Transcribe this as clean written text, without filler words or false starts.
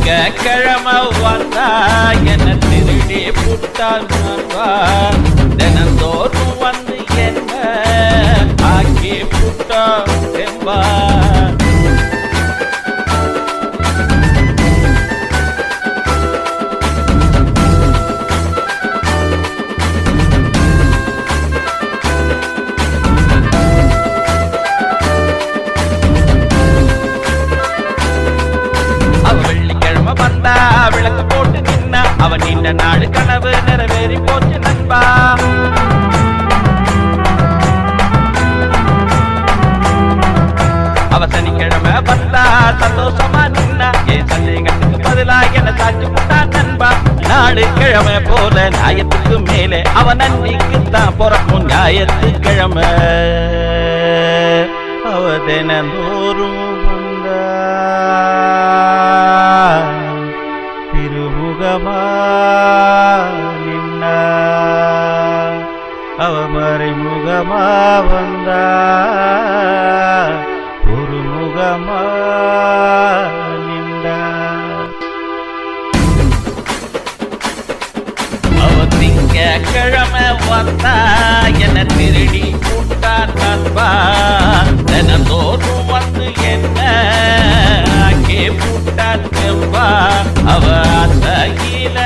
கிழமை வந்தா என்ன திருடி புட்டால் தினந்தோறும் வந்து என்ன ஆக்கி புட்டா செம்பா விளக்கு போட்டு நின்னா அவன் நீண்ட நாடு கனவு நிறைவேறி போச்சு நண்பா. அவ சனிக்கிழமை வந்தா சந்தோஷமா நின்னா என் சந்தேகத்துக்கு பதிலா என்ன சாட்சி போட்டா நண்பா. நாடு கிழமை போல நியாயத்துக்கு மேலே அவன் நன்றிக்குத்தான் பிறக்கும் ஞாயிற்றுக்கிழமை. அவ தினந்தோறும் வந்தா திருமுகமா நின்னா அவ மறைமுகமா வந்தா ஒரு முகமா நின்றா. அவ திங்கட்கிழமை வந்தா என்ன திருடி கூட்டான் நண்பா. தினந்தோறும் வந்து என்ன புட்டான் செம்பா. அவ அசகில